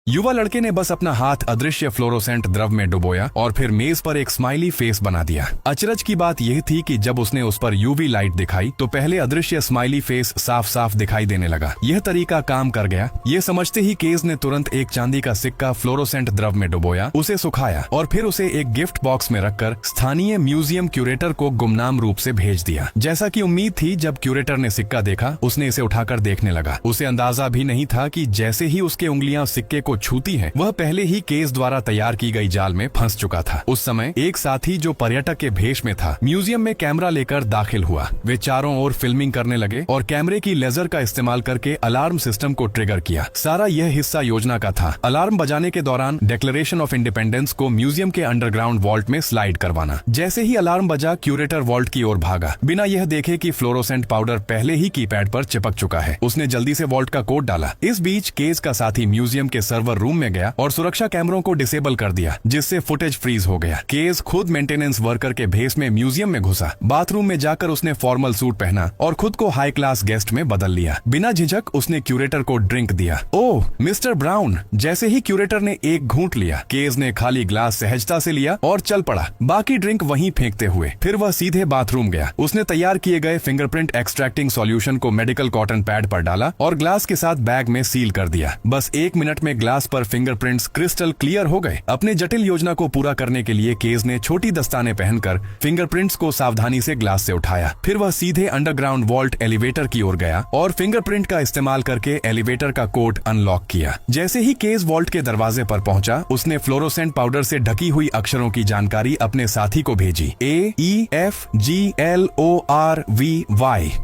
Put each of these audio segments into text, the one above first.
युवा लड़के ने बस अपना हाथ अदृश्य फ्लोरोसेंट द्रव में डुबोया और फिर मेज पर एक स्माइली फेस बना दिया। अचरज की बात यह थी कि जब उसने उस पर यूवी लाइट दिखाई तो पहले अदृश्य स्माइली फेस साफ साफ दिखाई देने लगा। यह तरीका काम कर गया। ये समझते ही केज ने तुरंत एक चांदी का सिक्का फ्लोरोसेंट द्रव में डुबोया, उसे सुखाया और फिर उसे एक गिफ्ट बॉक्स में रखकर स्थानीय म्यूजियम क्यूरेटर को गुमनाम रूप से भेज दिया। जैसा कि उम्मीद थी, जब क्यूरेटर ने सिक्का देखा उसने इसे उठाकर देखने लगा। उसे अंदाजा भी नहीं था कि जैसे ही उसके उंगलियां सिक्के को छूती हैं, वह पहले ही केस द्वारा तैयार की गई जाल में फंस चुका था। उस समय एक साथी जो पर्यटक के भेष में था म्यूजियम में कैमरा लेकर दाखिल हुआ। वे चारों ओर फिल्मिंग करने लगे और कैमरे की लेजर का इस्तेमाल करके अलार्म सिस्टम को ट्रिगर किया। सारा यह हिस्सा योजना का था। अलार्म बजाने के दौरान डिक्लेरेशन ऑफ इंडिपेंडेंस को म्यूजियम के अंडरग्राउंड वॉल्ट में स्लाइड करवाना। जैसे ही अलार्म बजा, क्यूरेटर वॉल्ट की ओर भागा, बिना यह देखे कि फ्लोरोसेंट पाउडर पहले ही कीपैड पर चिपक चुका है। उसने जल्दी से वॉल्ट का कोड डाला। इस बीच केस का साथी म्यूजियम के सर्वर रूम में गया और सुरक्षा कैमरों को डिसेबल कर दिया, जिससे फुटेज फ्रीज हो गया। केस खुद मेंटेनेंस वर्कर के भेष में म्यूजियम में घुसा। बाथरूम में जाकर उसने फॉर्मल सूट पहना और खुद को हाई क्लास गेस्ट में बदल लिया। बिना झिझक उसने क्यूरेटर को ड्रिंक दिया। ओह मिस्टर ब्राउन! जैसे ही क्यूरेटर ने एक घूंट लिया, केस ने खाली ग्लास सहजता से लिया और चल पड़ा, बाकी ड्रिंक वहीं फेंकते हुए। फिर वह सीधे बाथरूम गया। उसने तैयार किए गए फिंगरप्रिंट एक्सट्रैक्टिंग सॉल्यूशन को मेडिकल कॉटन पैड पर डाला और ग्लास के साथ बैग में सील कर दिया। बस 1 मिनट में ग्लास पर फिंगरप्रिंट्स क्रिस्टल क्लियर हो गए। अपने जटिल योजना को पूरा करने के लिए केस ने छोटी दस्ताने पहनकर फिंगरप्रिंट्स को सावधानी से ग्लास से उठाया। फिर वह सीधे अंडरग्राउंड वॉल्ट एलिवेटर की ओर गया और फिंगरप्रिंट का इस्तेमाल करके एलिवेटर का कोड अनलॉक किया। जैसे ही केस वॉल्ट के दरवाजे पर पहुंचा, उसने फ्लोरोसेंट पाउडर से ढकी हुई अक्षरों की जानकारी अपने साथी को भेजी। AEFGLORVY।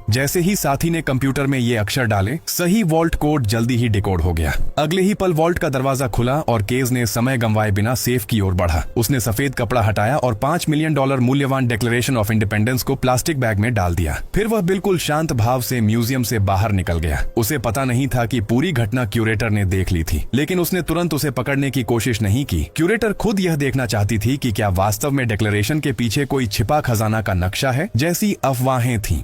जैसे ही साथी ने कंप्यूटर में ये अक्षर डाले, सही वॉल्ट कोड जल्दी ही डिकोड हो गया। अगले ही पल वॉल्ट का दरवाजा खुला और केस ने समय गंवाए बिना सेफ की ओर बढ़ा। उसने सफेद कपड़ा हटाया और $5 मिलियन मूल्यवान डिक्लेरेशन ऑफ इंडिपेंडेंस को प्लास्टिक बैग में डाल दिया। फिर वह बिल्कुल शांत भाव से म्यूजियम से बाहर निकल गया। उसे पता नहीं था कि पूरी घटना क्यूरेटर ने देख ली थी, लेकिन उसने तुरंत उसे पकड़ने की कोशिश नहीं की। क्यूरेटर खुद यह देखना चाहती थी कि क्या वास्तव में डिक्लेरेशन के पीछे कोई छिपा खजाना का नक्शा है, जैसी अफवाहें थीं।